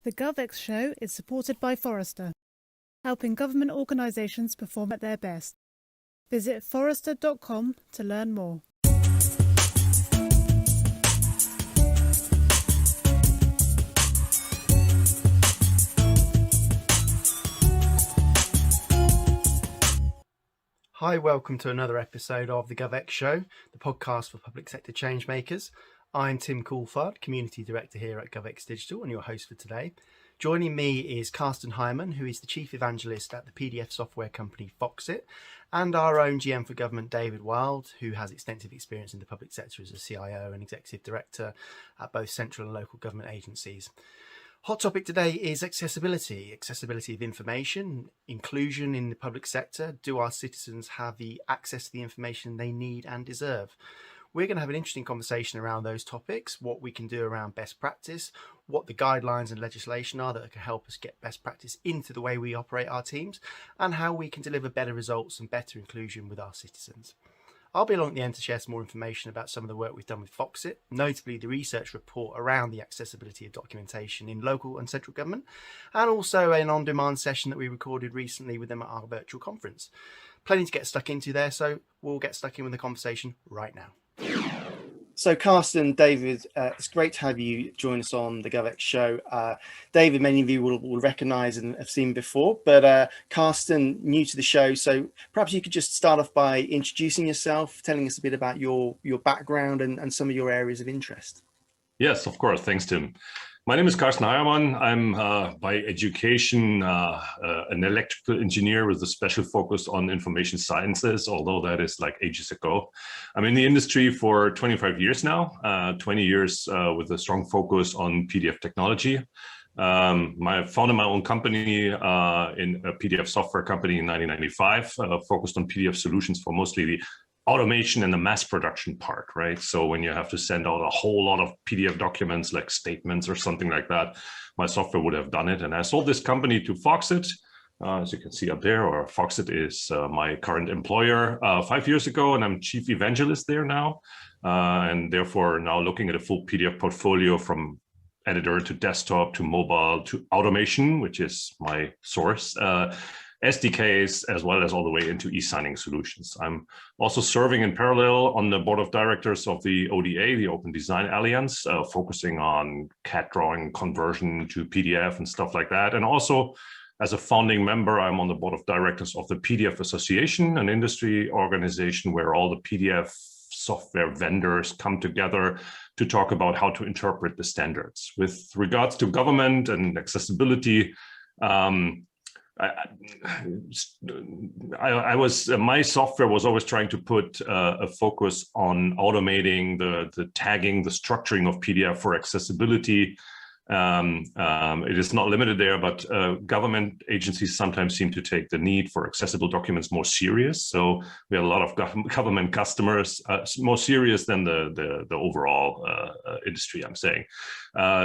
The GovX show is supported by Forrester, helping government organisations perform at their best. Visit forrester.com to learn more. Hi, welcome to another episode of the GovX Show, the podcast for public sector changemakers. I'm Tim Coulthard, Community Director here at GovX Digital and your host for today. Joining me is Carsten Heiermann, who is the Chief Evangelist at the PDF software company Foxit, and our own GM for Government, David Wilde, who has extensive experience in the public sector as a CIO and Executive Director at both central and local government agencies. Hot topic today is accessibility of information, inclusion in the public sector. Do our citizens have the access to the information they need and deserve? We're going to have an interesting conversation around those topics, what we can do around best practice, what the guidelines and legislation are that can help us get best practice into the way we operate our teams, and how we can deliver better results and better inclusion with our citizens. I'll be along at the end to share some more information about some of the work we've done with Foxit, notably the research report around the accessibility of documentation in local and central government, and also an on-demand session that we recorded recently with them at our virtual conference. Plenty to get stuck into there, so we'll get stuck in with the conversation right now. So Carsten, David, it's great to have you join us on the GovX show. David, many of you will recognise and have seen before, but Carsten, new to the show, so perhaps you could just start off by introducing yourself, telling us a bit about your background and some of your areas of interest. Yes, of course. Thanks, Tim. My name is Carsten Heiermann. I'm by education an electrical engineer with a special focus on information sciences, although that is like ages ago. I'm in the industry for 25 years now, 20 years with a strong focus on PDF technology. I founded my own company in a PDF software company in 1995, focused on PDF solutions for mostly the automation and the mass production part, right? So when you have to send out a whole lot of PDF documents like statements or something like that, my software would have done it. And I sold this company to Foxit, as you can see up there, or Foxit is my current employer 5 years ago, and I'm Chief Evangelist there now. And therefore now looking at a full PDF portfolio from editor to desktop to mobile to automation, which is my source, SDKs, as well as all the way into e-signing solutions. I'm also serving in parallel on the board of directors of the ODA, the Open Design Alliance, focusing on CAD drawing conversion to PDF and stuff like that. And also as a founding member, I'm on the board of directors of the PDF Association, an industry organization where all the PDF software vendors come together to talk about how to interpret the standards. With regards to government and accessibility, my software was always trying to put a focus on automating the tagging, the structuring of PDF for accessibility. It is not limited there, but government agencies sometimes seem to take the need for accessible documents more serious. So we had a lot of government customers, more serious than the overall industry, I'm saying.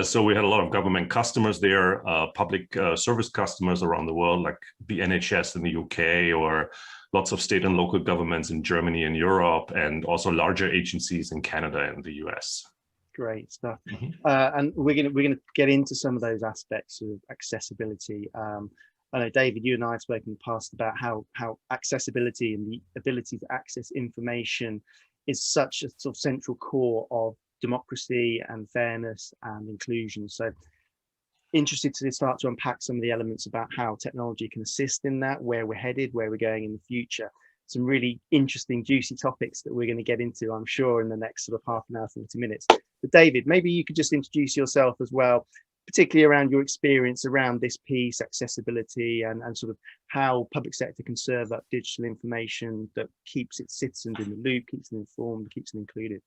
So we had a lot of government customers there, public service customers around the world, like the NHS in the UK, or lots of state and local governments in Germany and Europe, and also larger agencies in Canada and the US. Great stuff. And we're gonna get into some of those aspects of accessibility. I know, David, you and I have spoken in the past about how accessibility and the ability to access information is such a sort of central core of democracy and fairness and inclusion. So interested to start to unpack some of the elements about how technology can assist in that, where we're headed, where we're going in the future. Some really interesting, juicy topics that we're going to get into, I'm sure, in the next sort of half an hour, 40 minutes. But David, maybe you could just introduce yourself as well, particularly around your experience around this piece, accessibility, and sort of how public sector can serve up digital information that keeps its citizens in the loop, keeps them informed, keeps them included.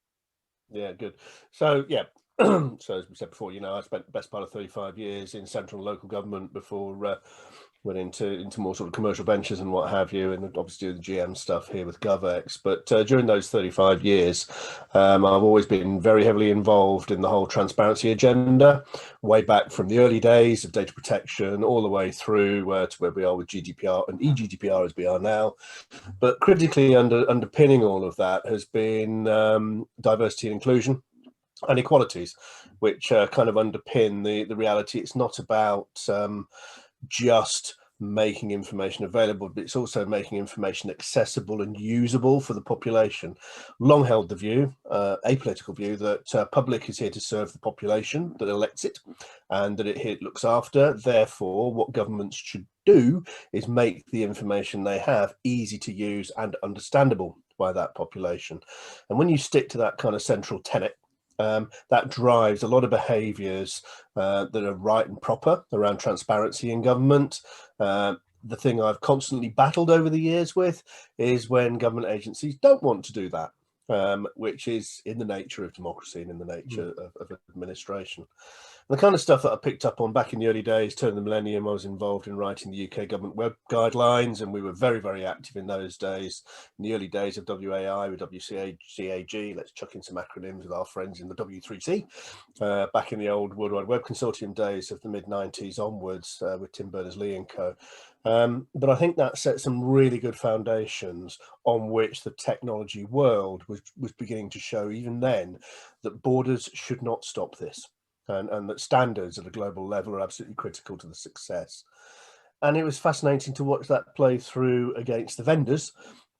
Yeah, good. So, yeah. So as we said before, I spent the best part of 35 years in central and local government before went into more sort of commercial ventures and what have you, and obviously doing the GM stuff here with GovX. But during those 35 years, I've always been very heavily involved in the whole transparency agenda, way back from the early days of data protection all the way through to where we are with GDPR and eGDPR as we are now. But critically underpinning all of that has been diversity and inclusion. inequalities, which kind of underpin the reality. It's not about just making information available, but it's also making information accessible and usable for the population. Long held the view, apolitical view, that public is here to serve the population that elects it, and that it looks after. Therefore, what governments should do is make the information they have easy to use and understandable by that population. And when you stick to that kind of central tenet, that drives a lot of behaviours that are right and proper around transparency in government. The thing I've constantly battled over the years with is when government agencies don't want to do that, which is in the nature of democracy and in the nature of administration. And the kind of stuff that I picked up on back in the early days, turn of the millennium, I was involved in writing the UK government web guidelines, and we were very, very active in those days. In the early days of WAI with WCAG, let's chuck in some acronyms with our friends in the W3C, back in the old World Wide Web Consortium days of the mid-90s onwards, with Tim Berners-Lee and co. But I think that set some really good foundations on which the technology world was beginning to show even then that borders should not stop this. And that standards at a global level are absolutely critical to the success. And it was fascinating to watch that play through against the vendors,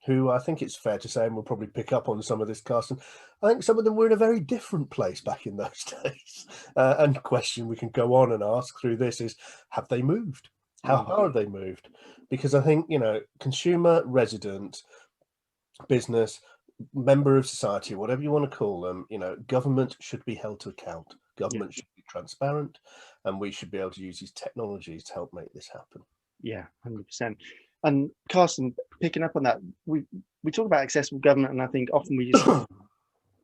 who I think it's fair to say, and we'll probably pick up on some of this, Carsten, I think some of them were in a very different place back in those days. And the question we can go on and ask through this is, have they moved? How far have they moved? Because I think, consumer, resident, business, member of society, whatever you want to call them, government should be held to account. Government should be transparent, and we should be able to use these technologies to help make this happen. Yeah, 100%. And Carsten, picking up on that, we talk about accessible government, and I think often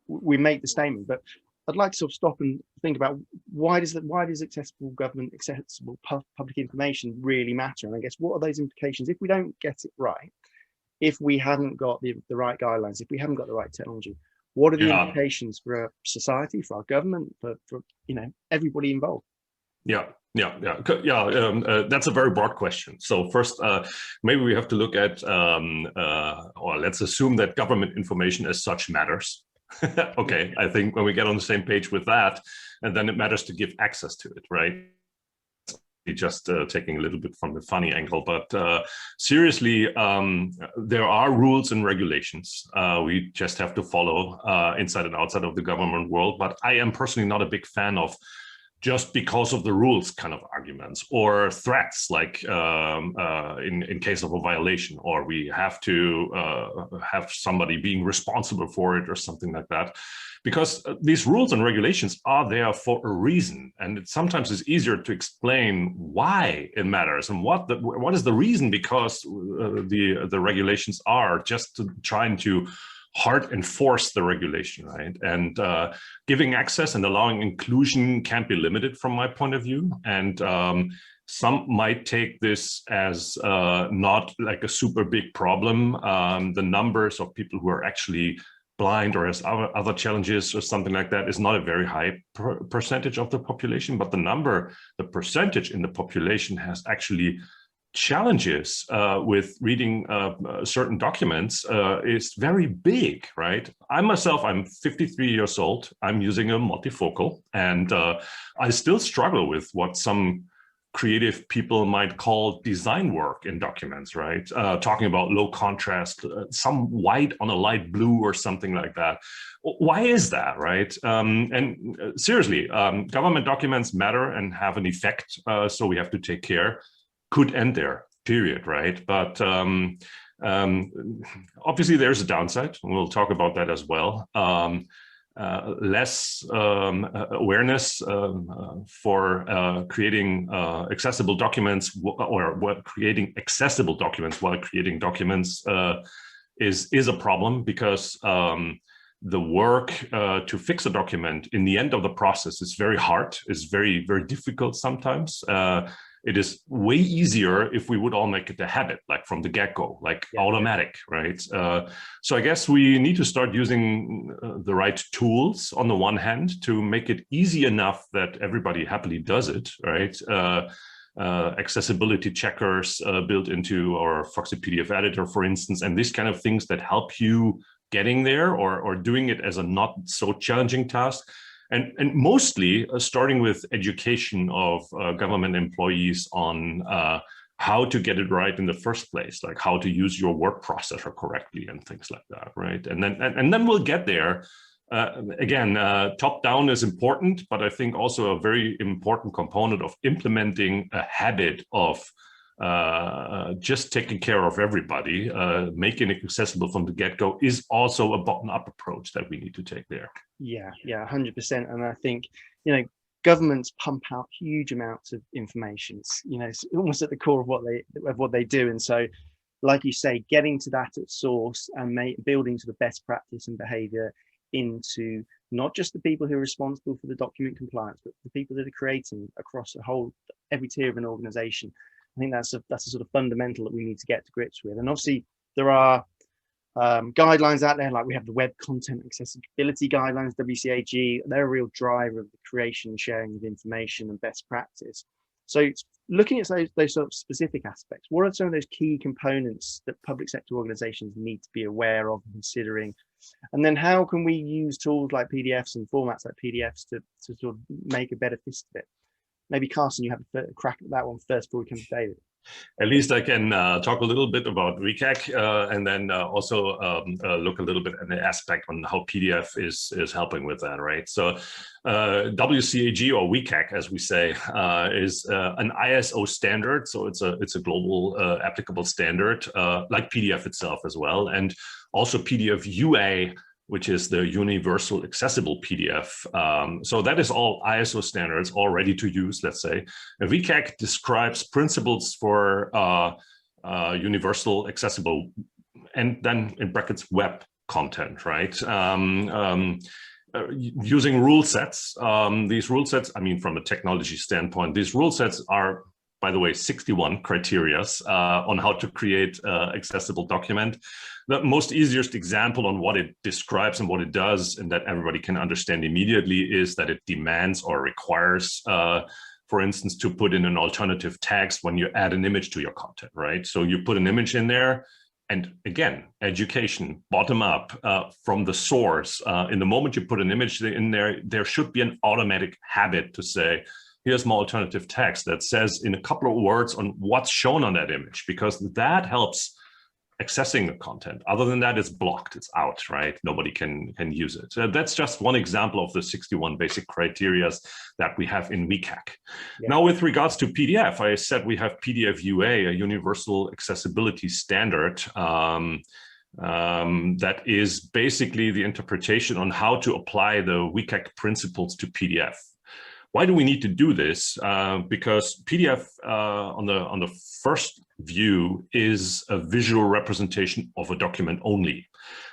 we make the statement, but I'd like to sort of stop and think about why does accessible government, accessible public information really matter? And I guess what are those implications if we don't get it right? If we haven't got the right guidelines, if we haven't got the right technology, what are the implications for our society, for our government, for everybody involved? That's a very broad question. So first, maybe we have to look at, or let's assume that government information as such matters. Okay, I think when we get on the same page with that, and then it matters to give access to it, right? Just taking a little bit from the funny angle, but seriously, there are rules and regulations we just have to follow inside and outside of the government world. But I am personally not a big fan of just because of the rules kind of arguments or threats, like in case of a violation, or we have to have somebody being responsible for it or something like that. Because these rules and regulations are there for a reason, and it sometimes is easier to explain why it matters and what is the reason, because the regulations are just trying to hard enforce the regulation, right? And giving access and allowing inclusion can't be limited from my point of view. And some might take this as not like a super big problem. The numbers of people who are actually blind or has other challenges or something like that is not a very high percentage of the population, but the percentage in the population has actually challenges with reading certain documents is very big, right? I'm 53 years old. I'm using a multifocal, and I still struggle with what some creative people might call design work in documents, right? Talking about low contrast, some white on a light blue or something like that. Why is that, right? And seriously, government documents matter and have an effect, so we have to take care. Could end there, period, right? But obviously there's a downside, and we'll talk about that as well. Less awareness for creating accessible documents, or creating accessible documents while creating documents is a problem, because the work to fix a document in the end of the process is very hard, is very, very difficult sometimes. It is way easier if we would all make it a habit, like from the get-go, like automatic, right? So I guess we need to start using the right tools on the one hand to make it easy enough that everybody happily does it, right? Accessibility checkers built into our Foxit PDF editor, for instance, and these kind of things that help you getting there or doing it as a not so challenging task. and mostly starting with education of government employees on how to get it right in the first place, like how to use your word processor correctly and things like that, right? And then we'll get there. Again, top down is important, but I think also a very important component of implementing a habit of just taking care of everybody, making it accessible from the get-go is also a bottom-up approach that we need to take there. Yeah, 100%. And I think, governments pump out huge amounts of information. It's almost at the core of what they do. And so, like you say, getting to that at source and building to the best practice and behavior into not just the people who are responsible for the document compliance, but the people that are creating across every tier of an organization. I think that's a sort of fundamental that we need to get to grips with. And obviously there are guidelines out there, like we have the Web Content Accessibility Guidelines, WCAG. They're a real driver of the creation and sharing of information and best practice. So looking at those sort of specific aspects, what are some of those key components that public sector organizations need to be aware of and considering? And then how can we use tools like PDFs and formats like PDFs to sort of make a better fist of it? Maybe Carsten, you have a crack at that one first before we come to David. At least I can talk a little bit about WCAG and then also look a little bit at the aspect on how PDF is helping with that, right? So WCAG, or WCAG, as we say, is an ISO standard. So it's a global applicable standard, like PDF itself as well, and also PDF UA, which is the Universal Accessible PDF. So that is all ISO standards, all ready to use, let's say. And WCAG describes principles for universal accessible, and then in brackets, web content, right? Using rule sets. These rule sets, I mean, from a technology standpoint, these rule sets are, by the way, 61 criteria on how to create accessible document. The most easiest example on what it describes and what it does, and that everybody can understand immediately, is that it demands or requires, for instance, to put in an alternative text when you add an image to your content, right? So you put an image in there, and again, education, bottom up, from the source. In the moment you put an image in there, there should be an automatic habit to say, here's my alternative text that says in a couple of words on what's shown on that image, because that helps accessing the content. Other than that, it's blocked, it's out, right? Nobody can use it. So that's just one example of the 61 basic criteria that we have in WCAG. Yeah. Now, with regards to PDF, I said we have PDF UA, a Universal Accessibility Standard, that is basically the interpretation on how to apply the WCAG principles to PDF. Why do we need to do this? Because PDF on the first view is a visual representation of a document only.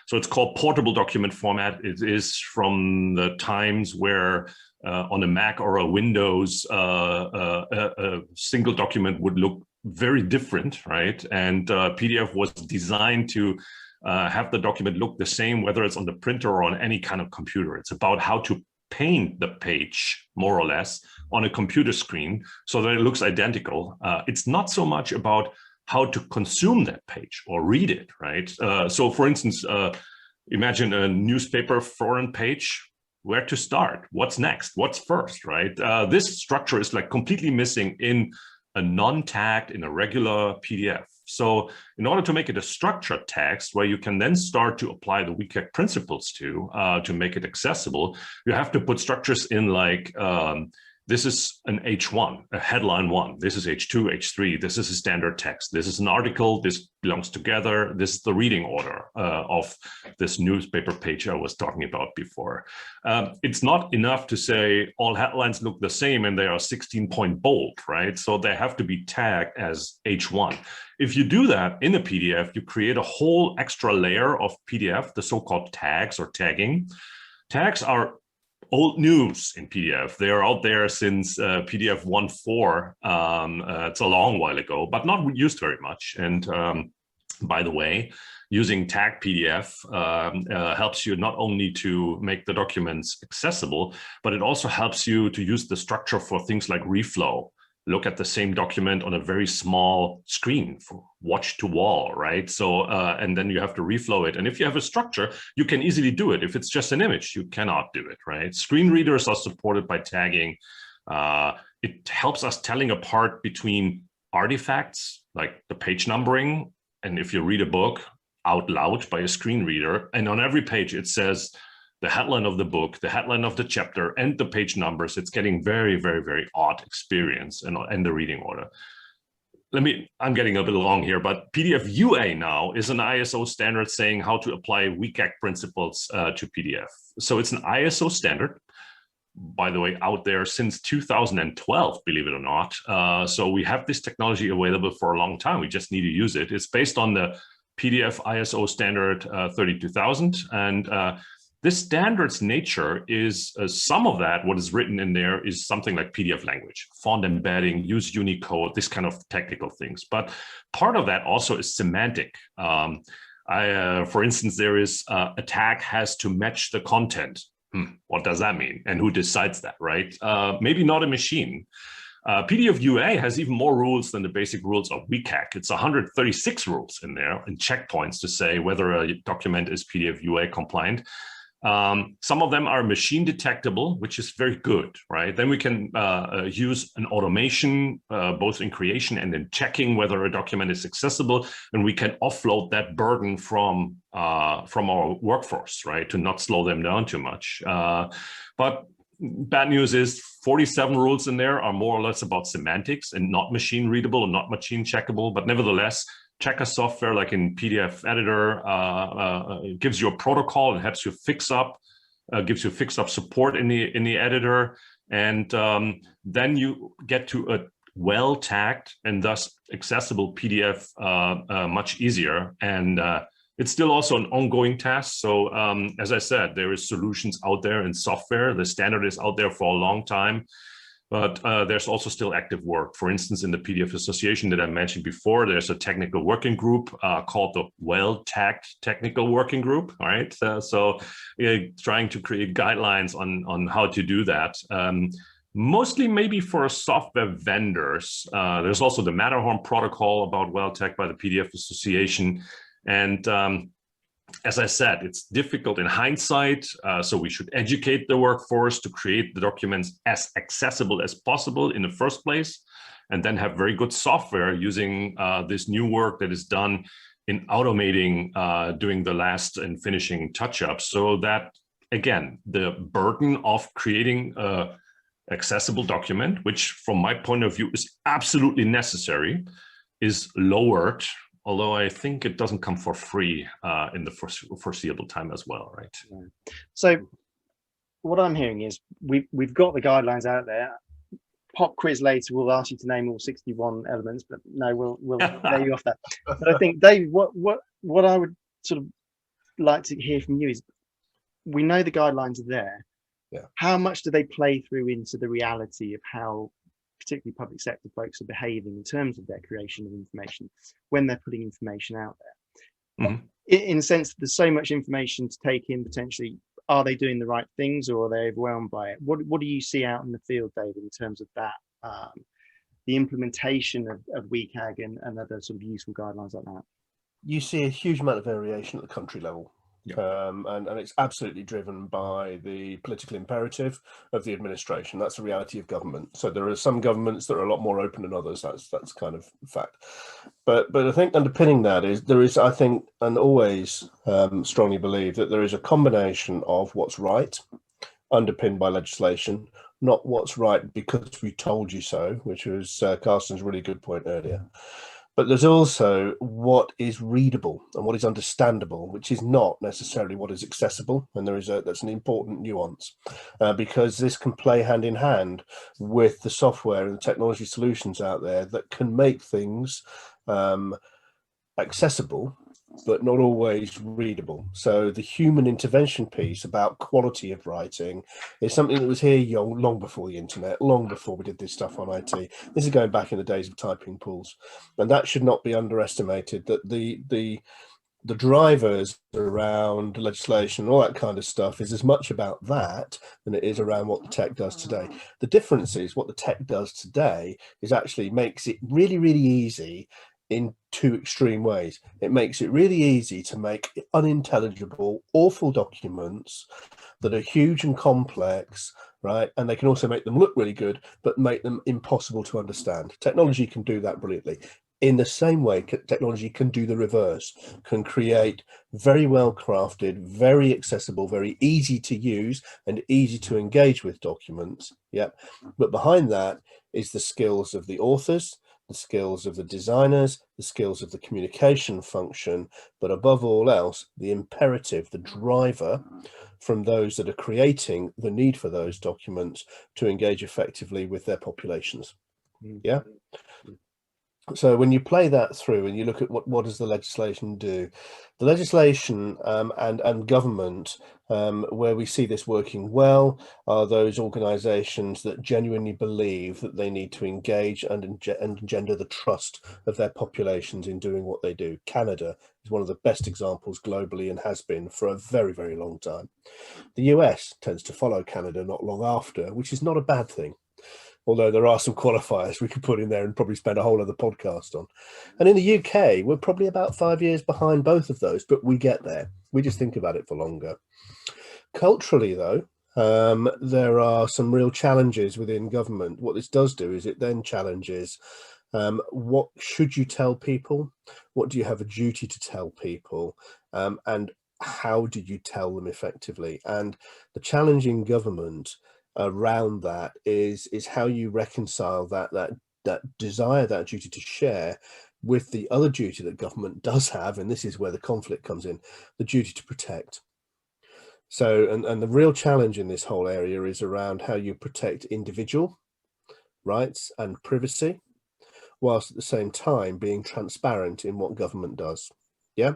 So it's called portable document format. It is from the times where on a Mac or a Windows, a single document would look very different, right? And PDF was designed to have the document look the same, whether it's on the printer or on any kind of computer. It's about how to paint the page, more or less, on a computer screen so that it looks identical. It's not so much about how to consume that page or read it, right? So for instance, imagine a newspaper foreign page. Where to start? What's next? What's first, right? This structure is like completely missing in a non-tagged, in a regular PDF. So in order to make it a structured text where you can then start to apply the WCAG principles to make it accessible, you have to put structures in like, this is an H1, a headline 1. This is H2, H3. This is a standard text. This is an article. This belongs together. This is the reading order of this newspaper page I was talking about before. It's not enough to say all headlines look the same and they are 16-point bold, right? So they have to be tagged as H1. If you do that in a PDF, you create a whole extra layer of PDF, the so-called tags or tagging. Tags are old news in PDF. They are out there since PDF 1.4. It's a long while ago, but not used very much. And by the way, using tag PDF helps you not only to make the documents accessible, but it also helps you to use the structure for things like reflow, look at the same document on a very small screen from watch to wall, right? So, and then you have to reflow it. And if you have a structure, you can easily do it. If it's just an image, you cannot do it, right? Screen readers are supported by tagging. It helps us telling apart between artifacts, like the page numbering. And if you read a book out loud by a screen reader, and on every page it says the headline of the book, the headline of the chapter, and the page numbers, it's getting very, very, very odd experience and the reading order. I'm getting a bit long here, but PDF UA now is an ISO standard saying how to apply WCAG principles to PDF. So it's an ISO standard, by the way, out there since 2012, believe it or not. So we have this technology available for a long time. We just need to use it. It's based on the PDF ISO standard 32000, and this standard's nature is some of that, what is written in there is something like PDF language, font embedding, use Unicode, this kind of technical things. But part of that also is semantic. For instance, there is a tag has to match the content. What does that mean? And who decides that, right? Maybe not a machine. PDF UA has even more rules than the basic rules of WCAG. It's 136 rules in there and checkpoints to say whether a document is PDF UA compliant. Some of them are machine detectable, which is very good, right? Then we can use an automation, both in creation and in checking whether a document is accessible, and we can offload that burden from our workforce, right, to not slow them down too much. But bad news is 47 rules in there are more or less about semantics and not machine readable and not machine checkable, but nevertheless, checker software like in PDF editor gives you a protocol and helps you fix up, gives you fix up support in the editor, and then you get to a well tagged and thus accessible PDF much easier. And it's still also an ongoing task. So as I said, there is solutions out there in software. The standard is out there for a long time. But there's also still active work. For instance, in the PDF Association that I mentioned before, there's a technical working group called the Well-Tagged Technical Working Group, all right? Trying to create guidelines on how to do that. Mostly maybe for software vendors. There's also the Matterhorn protocol about well-tagged by the PDF Association. And as I said, it's difficult in hindsight, so we should educate the workforce to create the documents as accessible as possible in the first place, and then have very good software using this new work that is done in automating, doing the last and finishing touch-ups, so that, again, the burden of creating an accessible document, which from my point of view is absolutely necessary, is lowered. Although I think it doesn't come for free in the foreseeable time as well, right? Yeah. So what I'm hearing is we've got the guidelines out there. Pop quiz later, we'll ask you to name all 61 elements, but no, we'll lay you off that. But I think, Dave, what I would sort of like to hear from you is, we know the guidelines are there. Yeah. How much do they play through into the reality of how particularly public sector folks are behaving in terms of their creation of information when they're putting information out there? Mm-hmm. In a sense, there's so much information to take in potentially. Are they doing the right things, or are they overwhelmed by it? What do you see out in the field, David, in terms of that, the implementation of WCAG and other sort of useful guidelines like that? You see a huge amount of variation at the country level. Yeah. And it's absolutely driven by the political imperative of the administration. That's the reality of government. So there are some governments that are a lot more open than others. That's kind of fact. But I think underpinning that is I think, and always strongly believe, that there is a combination of what's right, underpinned by legislation, not what's right because we told you so, which was Carsten's really good point earlier. But there's also what is readable and what is understandable, which is not necessarily what is accessible. And that's an important nuance because this can play hand in hand with the software and the technology solutions out there that can make things accessible, but not always readable. So the human intervention piece about quality of writing is something that was here long before the internet, long before we did this stuff on IT. This is going back in the days of typing pools, and that should not be underestimated, that the the drivers around legislation and all that kind of stuff is as much about that than it is around what the tech does today. The difference is what the tech does today is actually makes it really, really easy in two extreme ways. It makes it really easy to make unintelligible, awful documents that are huge and complex, right? And they can also make them look really good, but make them impossible to understand. Technology can do that brilliantly. In the same way, technology can do the reverse, can create very well crafted, very accessible, very easy to use and easy to engage with documents. Yeah. But behind that is the skills of the authors, the skills of the designers, the skills of the communication function, but above all else, the imperative, the driver from those that are creating the need for those documents to engage effectively with their populations. Yeah. So when you play that through and you look at what does the legislation do, the legislation and government, where we see this working well, are those organisations that genuinely believe that they need to engage and engender the trust of their populations in doing what they do. Canada is one of the best examples globally and has been for a very, very long time. The US tends to follow Canada not long after, which is not a bad thing. Although there are some qualifiers we could put in there and probably spend a whole other podcast on. And in the UK, we're probably about 5 years behind both of those, but we get there. We just think about it for longer. Culturally, though, there are some real challenges within government. What this does do is it then challenges what should you tell people? What do you have a duty to tell people? And how do you tell them effectively? And the challenge in government around that is how you reconcile that desire, that duty to share, with the other duty that government does have, and this is where the conflict comes in, the duty to protect. So, and the real challenge in this whole area is around how you protect individual rights and privacy, whilst at the same time being transparent in what government does. Yeah.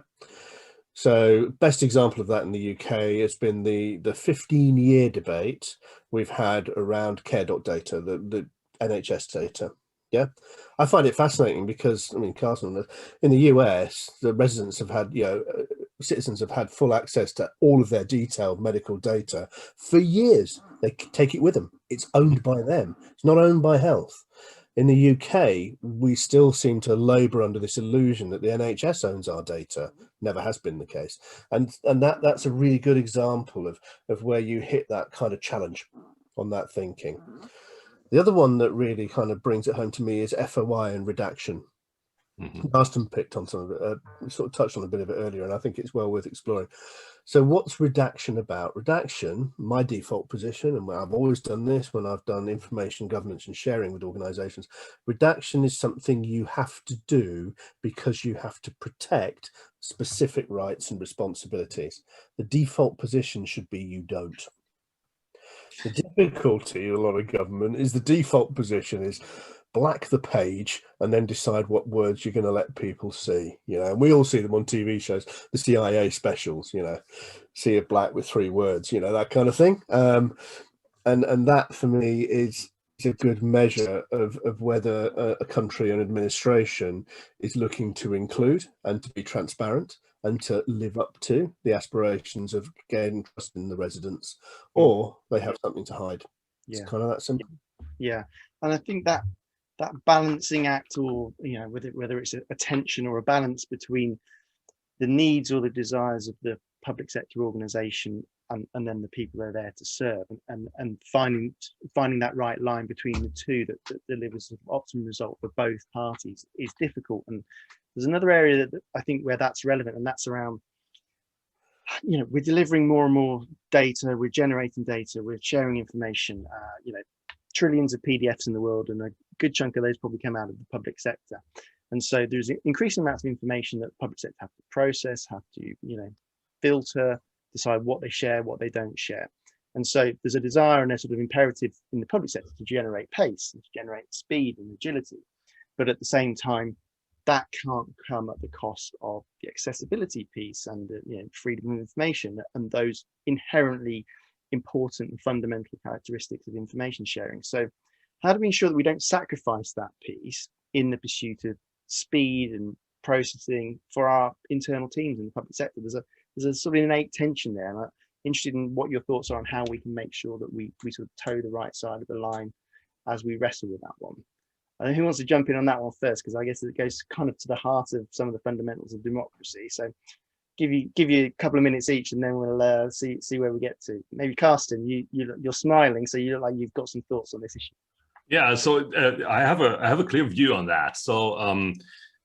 So best example of that in the UK has been the 15-year debate we've had around care.data, the NHS data. Yeah, I find it fascinating because, I mean, Carsten, in the US, the residents have had, citizens have had full access to all of their detailed medical data for years. They take it with them. It's owned by them. It's not owned by health. In the UK, we still seem to labour under this illusion that the NHS owns our data. Never has been the case. And that's a really good example of where you hit that kind of challenge on that thinking. The other one that really kind of brings it home to me is FOI and redaction. Carsten picked on some of it, we sort of touched on a bit of it earlier, and I think it's well worth exploring. So what's redaction about? Redaction, my default position, and I've always done this when I've done information governance and sharing with organizations, redaction is something you have to do because you have to protect specific rights and responsibilities. The default position should be you don't. The difficulty in a lot of government is the default position is black the page and then decide what words you're going to let people see, and we all see them on TV shows, the CIA specials, see a black with 3 words, that kind of thing. And that for me is a good measure of whether a country and administration is looking to include and to be transparent and to live up to the aspirations of gaining trust in the residents, or they have something to hide. It's kind of that simple. Yeah, and I think that balancing act, or whether it's a tension or a balance between the needs or the desires of the public sector organization and then the people they're there to serve, and finding that right line between the two that delivers an optimum result for both parties is difficult. And there's another area that I think where that's relevant, and that's around, we're delivering more and more data, we're generating data, we're sharing information, trillions of PDFs in the world, and a good chunk of those probably come out of the public sector. And so there's increasing amounts of information that the public sector have to process, have to, filter, decide what they share, what they don't share. And so there's a desire and a sort of imperative in the public sector to generate pace and to generate speed and agility. But at the same time, that can't come at the cost of the accessibility piece and the freedom of information and those inherently important and fundamental characteristics of information sharing. So how do we ensure that we don't sacrifice that piece in the pursuit of speed and processing for our internal teams in the public sector. There's a sort of innate tension there, and I'm interested in what your thoughts are on how we can make sure that we sort of toe the right side of the line as we wrestle with that one. And who wants to jump in on that one first? Because I guess it goes kind of to the heart of some of the fundamentals of democracy. So give you a couple of minutes each, and then we'll see where we get to. Maybe Carsten, you're smiling, so you look like you've got some thoughts on this issue. Yeah, so I have a clear view on that. So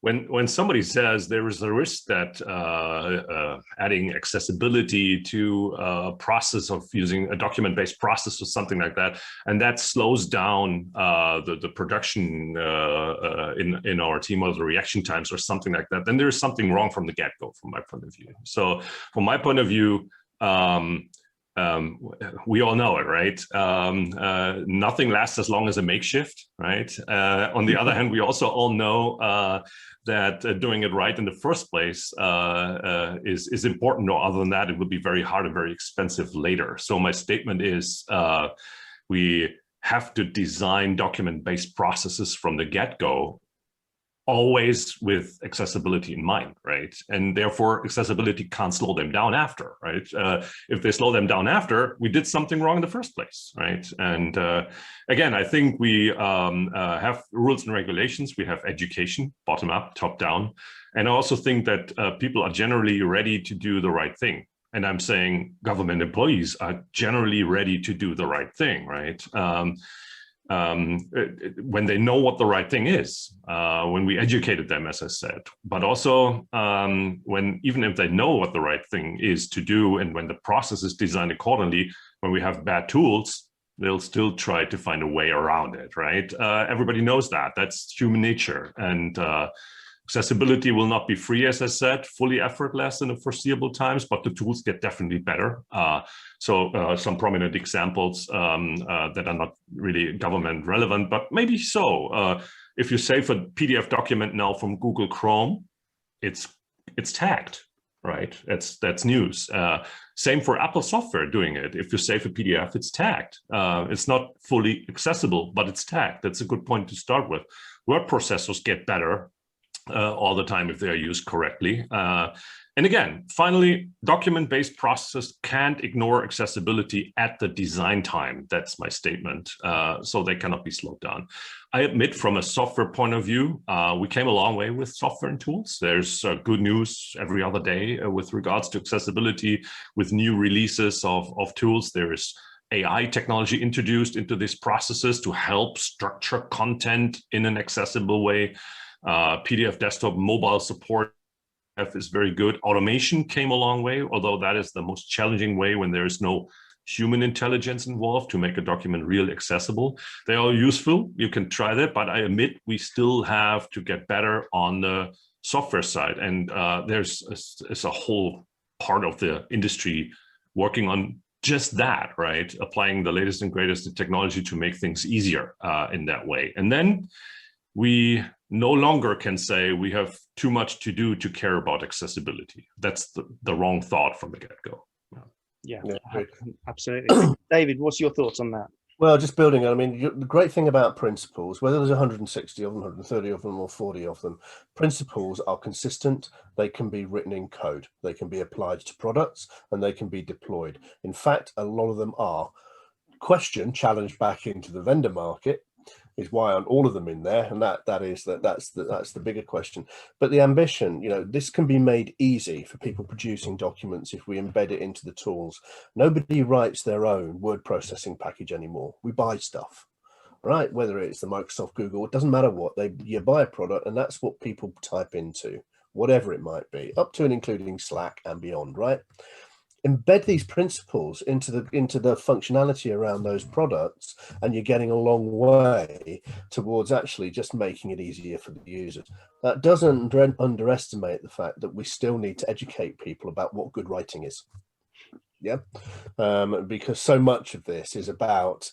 when somebody says there is a risk that adding accessibility to a process of using a document-based process or something like that, and that slows down the production in our team, or the reaction times or something like that, then there is something wrong from the get-go, from my point of view. So from my point of view, we all know it, right? Nothing lasts as long as a makeshift, right? On the other hand, we also all know that doing it right in the first place is important, or other than that, it would be very hard and very expensive later. So my statement is we have to design document-based processes from the get-go, always with accessibility in mind, right? And therefore, accessibility can't slow them down after, right? If they slow them down after, we did something wrong in the first place, right? And again, I think we have rules and regulations. We have education, bottom up, top down. And I also think that people are generally ready to do the right thing. And I'm saying government employees are generally ready to do the right thing, right? When they know what the right thing is, when we educated them, as I said, but also when, even if they know what the right thing is to do, and when the process is designed accordingly, when we have bad tools, they'll still try to find a way around it, right? Everybody knows that. That's human nature. And accessibility will not be free, as I said, fully effortless in the foreseeable times, but the tools get definitely better. So some prominent examples that are not really government relevant, but maybe so. If you save a PDF document now from Google Chrome, it's tagged, right? That's news. Same for Apple software doing it. If you save a PDF, it's tagged. It's not fully accessible, but it's tagged. That's a good point to start with. Word processors get better all the time if they are used correctly. And again, finally, document-based processes can't ignore accessibility at the design time. That's my statement. So they cannot be slowed down. I admit, from a software point of view, we came a long way with software and tools. There's good news every other day with regards to accessibility, with new releases of tools. There is AI technology introduced into these processes to help structure content in an accessible way. PDF desktop mobile support is very good. Automation came a long way, although that is the most challenging way when there is no human intelligence involved to make a document really accessible. They are useful. You can try that, but I admit we still have to get better on the software side. And there's a whole part of the industry working on just that, right? Applying the latest and greatest in technology to make things easier in that way. And then we no longer can say we have too much to do to care about accessibility. That's the wrong thought from the get-go. Yeah, absolutely. David, what's your thoughts on that? Well, just building on, I mean, the great thing about principles, whether there's 160 of them, 130 of them, or 40 of them, principles are consistent. They can be written in code. They can be applied to products, and they can be deployed. In fact, a lot of them are. Question challenged back into the vendor market is why aren't all of them in there? And that's the bigger question. But the ambition, you know, this can be made easy for people producing documents if we embed it into the tools. Nobody writes their own word processing package anymore. We buy stuff, right? Whether it's the Microsoft, Google, it doesn't matter what, you buy a product, and that's what people type into, whatever it might be, up to and including Slack and beyond, right? Embed these principles into the functionality around those products, and you're getting a long way towards actually just making it easier for the users. That doesn't underestimate the fact that we still need to educate people about what good writing is. Yeah, because so much of this is about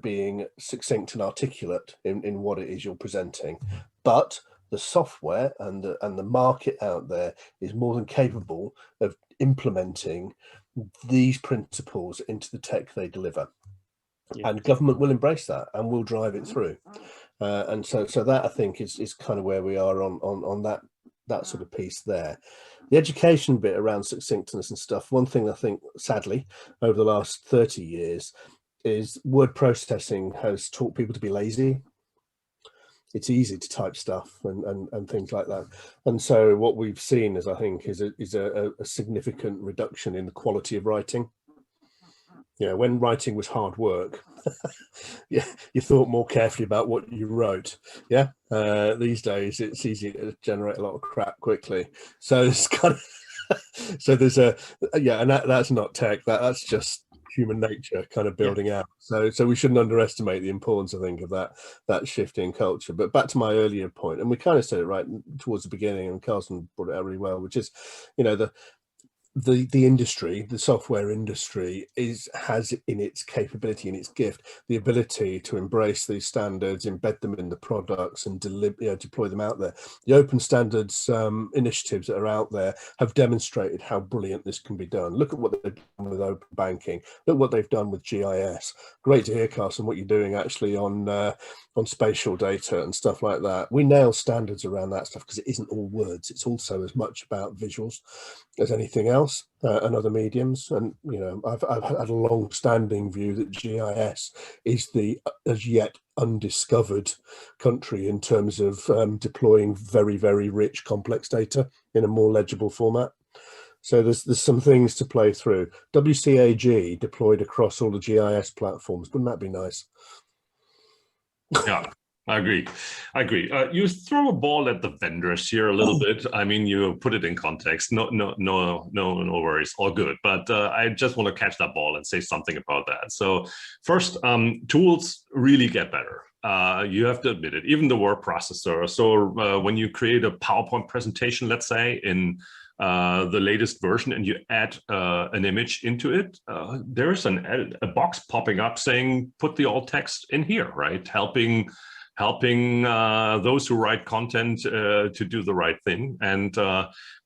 being succinct and articulate in what it is you're presenting, but the software and the market out there is more than capable of implementing these principles into the tech they deliver. Yeah. And government will embrace that and will drive it through. And so that, I think, is kind of where we are on that sort of piece there. The education bit around succinctness and stuff, one thing I think, sadly, over the last 30 years is word processing has taught people to be lazy. It's easy to type stuff and things like that. And so what we've seen is, I think, is a significant reduction in the quality of writing. You know, when writing was hard work, yeah, you thought more carefully about what you wrote. Yeah. These days it's easy to generate a lot of crap quickly. So it's kind of, so there's and that's not tech, that's just human nature kind of building out. So we shouldn't underestimate the importance, I think, of that shift in culture. But back to my earlier point, and we kind of said it right towards the beginning, and Carsten brought it out really well, which is, you know, the industry, the software industry has in its capability, in its gift, the ability to embrace these standards, embed them in the products, and deploy them out there. The open standards initiatives that are out there have demonstrated how brilliant this can be done. Look at what they've done with open banking. Look what they've done with GIS. Great to hear, Carsten, what you're doing actually on spatial data and stuff like that. We nail standards around that stuff because it isn't all words. It's also as much about visuals as anything else. And other mediums. And you know, I've had a long-standing view that GIS is the as yet undiscovered country in terms of deploying very, very rich, complex data in a more legible format. So there's some things to play through. WCAG deployed across all the GIS platforms. Wouldn't that be nice? Yeah. I agree. You throw a ball at the vendors here a little bit. I mean, you put it in context. No worries, all good. But I just want to catch that ball and say something about that. So first, tools really get better. You have to admit it. Even the word processor. So when you create a PowerPoint presentation, let's say in the latest version, and you add an image into it, there's a box popping up saying, put the alt text in here, right? Helping those who write content to do the right thing. And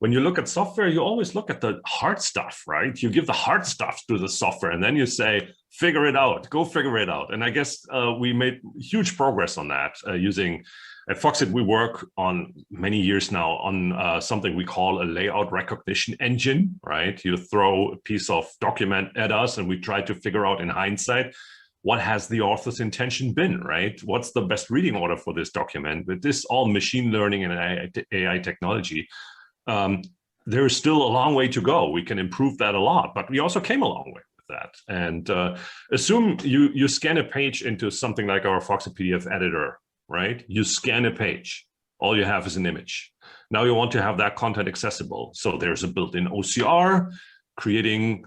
when you look at software, you always look at the hard stuff, right? You give the hard stuff to the software, and then you say, figure it out, go figure it out. And I guess we made huge progress on that using, at Foxit, we work on many years now on something we call a layout recognition engine, right? You throw a piece of document at us, and we try to figure out in hindsight, what has the author's intention been, right? What's the best reading order for this document? With this all machine learning and AI technology, there is still a long way to go. We can improve that a lot, but we also came a long way with that. And assume you scan a page into something like our Foxit PDF editor, right? You scan a page, all you have is an image. Now you want to have that content accessible. So there's a built-in OCR creating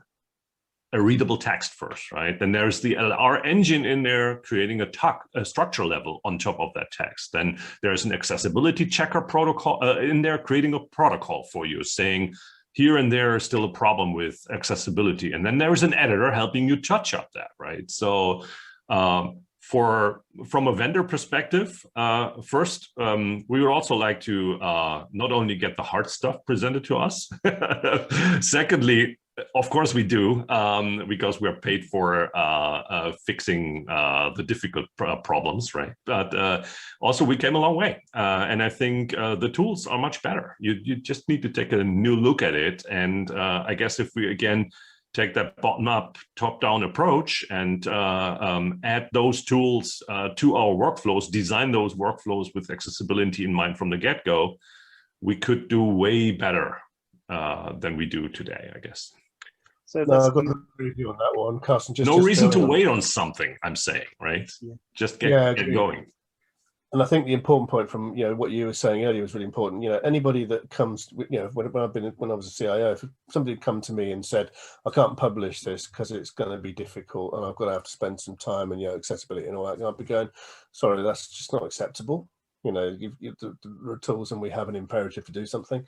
a readable text first, right? Then there's the LR engine in there creating a structure level on top of that text. Then there's an accessibility checker protocol in there creating a protocol for you saying here and there is still a problem with accessibility. And then there's an editor helping you touch up that, right? So from a vendor perspective, first, we would also like to not only get the hard stuff presented to us, secondly, of course we do, because we're paid for fixing the difficult problems, right? But also we came a long way. And I think the tools are much better. You just need to take a new look at it. And I guess if we, again, take that bottom-up, top-down approach and add those tools to our workflows, design those workflows with accessibility in mind from the get-go, we could do way better than we do today, I guess. So no, I've got to agree with you on that one, Carsten. No reason to wait on something, I'm saying, right? Yeah. Just get going. And I think the important point from what you were saying earlier was really important. Anybody that comes, when I was a CIO, if somebody had come to me and said, "I can't publish this because it's going to be difficult, and I've got to have to spend some time and accessibility and all that," I'd be going, "Sorry, that's just not acceptable." The tools, and we have an imperative to do something.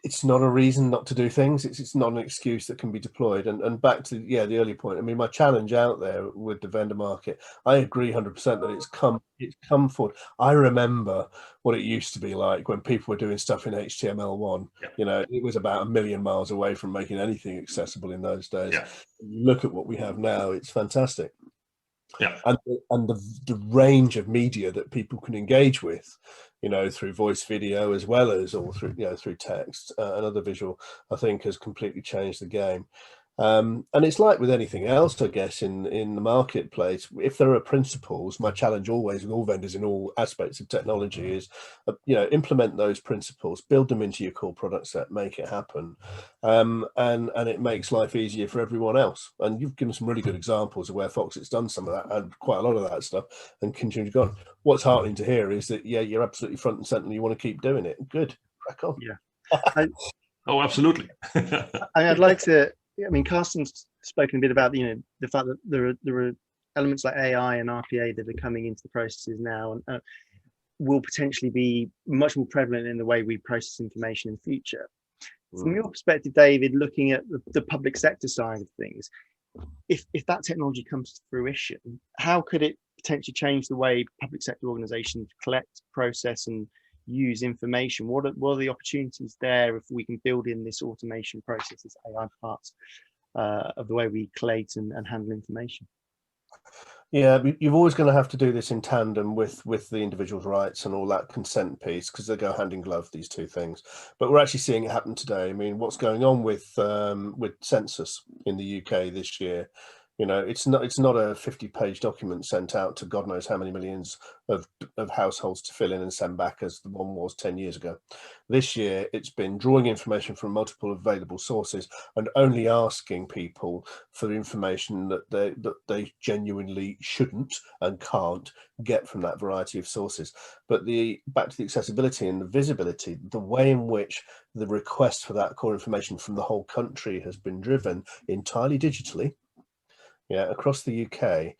It's not a reason not to do things. It's not an excuse that can be deployed. And back to the earlier point. I mean, my challenge out there with the vendor market, I agree 100% that it's come forward. I remember what it used to be like when people were doing stuff in HTML1. Yeah. It was about 1 million miles away from making anything accessible in those days. Yeah. Look at what we have now. It's fantastic. Yeah. And the range of media that people can engage with, through voice, video, as well as or through through text and other visual, I think has completely changed the game. And it's like with anything else, I guess, in the marketplace. If there are principles, my challenge always with all vendors in all aspects of technology is, implement those principles, build them into your core product set, make it happen, and it makes life easier for everyone else. And you've given some really good examples of where Foxit's done some of that and quite a lot of that stuff and continue to go on. What's heartening to hear is that you're absolutely front and center and you want to keep doing it. Good, crack on. Yeah. Oh, absolutely. I'd like to. I mean, Carsten's spoken a bit about the fact that there are elements like AI and RPA that are coming into the processes now, and will potentially be much more prevalent in the way we process information in the future. From your perspective, David, looking at the public sector side of things, if that technology comes to fruition, how could it potentially change the way public sector organizations collect, process, and use information? What are the opportunities there if we can build in this automation process, this AI parts of the way we collate and handle information? Yeah, you're always going to have to do this in tandem with the individual's rights and all that consent piece, because they go hand in glove, these two things. But we're actually seeing it happen today. I mean, what's going on with census in the UK this year? It's not a 50-page document sent out to God knows how many millions of households to fill in and send back, as the one was 10 years ago. This year, it's been drawing information from multiple available sources and only asking people for information that they genuinely shouldn't and can't get from that variety of sources. But back to the accessibility and the visibility, the way in which the request for that core information from the whole country has been driven entirely digitally, across the UK,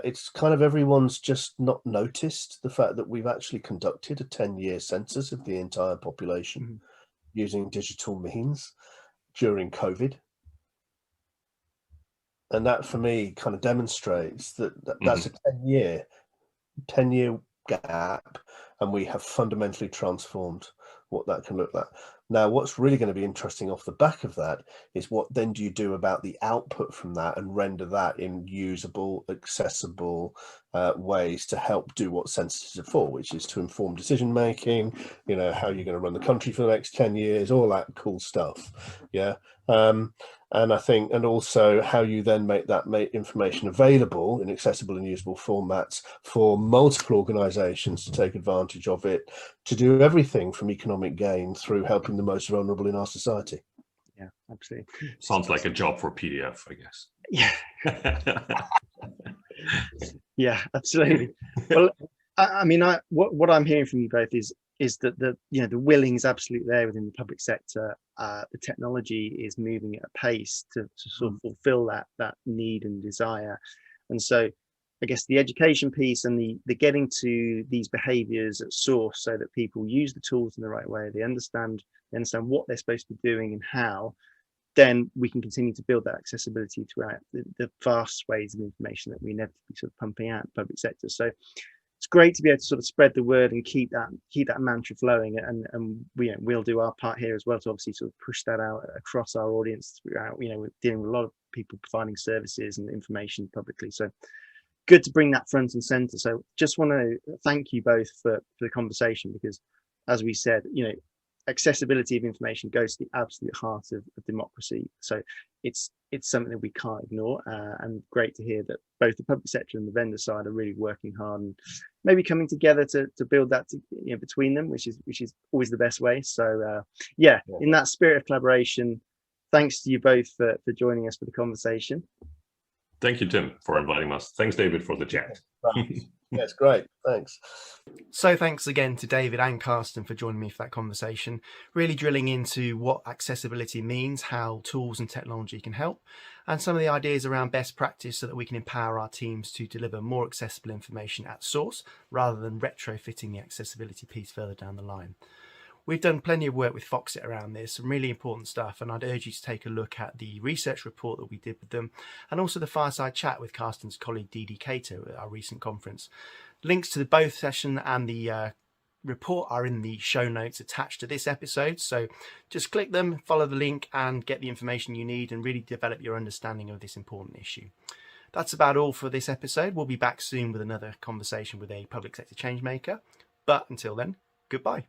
it's kind of everyone's just not noticed the fact that we've actually conducted a 10-year census of the entire population using digital means during COVID. And that, for me, kind of demonstrates that's a 10-year gap, and we have fundamentally transformed what that can look like. Now, what's really going to be interesting off the back of that is what then do you do about the output from that and render that in usable, accessible ways to help do what censuses are for, which is to inform decision making, how you're going to run the country for the next 10 years, all that cool stuff. And I think, and also how you then make information available in accessible and usable formats for multiple organizations to take advantage of it, to do everything from economic gain through helping the most vulnerable in our society. Yeah, absolutely. Sounds like a job for PDF, I guess. Yeah. Yeah, absolutely. Well, I mean, what I'm hearing from you both is that the willing is absolutely there within the public sector. The technology is moving at a pace to sort of fulfill that need and desire. And so I guess the education piece and the getting to these behaviors at source, so that people use the tools in the right way, they understand what they're supposed to be doing and how, then we can continue to build that accessibility throughout the vast ways of information that we inevitably sort of pumping out in the public sector. So it's great to be able to sort of spread the word and keep that mantra flowing, and we'll do our part here as well to obviously sort of push that out across our audience throughout. We're dealing with a lot of people providing services and information publicly, so good to bring that front and center. So just want to thank you both for the conversation, because as we said, accessibility of information goes to the absolute heart of democracy. So it's something that we can't ignore, and great to hear that both the public sector and the vendor side are really working hard and maybe coming together to build that between them, which is always the best way. So in that spirit of collaboration, thanks to you both for joining us for the conversation. Thank you, Tim, for inviting us. Thanks, David, for the chat. That's great. Thanks. So thanks again to David and Carsten for joining me for that conversation, really drilling into what accessibility means, how tools and technology can help, and some of the ideas around best practice so that we can empower our teams to deliver more accessible information at source rather than retrofitting the accessibility piece further down the line. We've done plenty of work with Foxit around this, some really important stuff, and I'd urge you to take a look at the research report that we did with them, and also the fireside chat with Carsten's colleague Didi Cato at our recent conference. Links to both session and the report are in the show notes attached to this episode, so just click them, follow the link, and get the information you need and really develop your understanding of this important issue. That's about all for this episode. We'll be back soon with another conversation with a public sector changemaker. But until then, goodbye.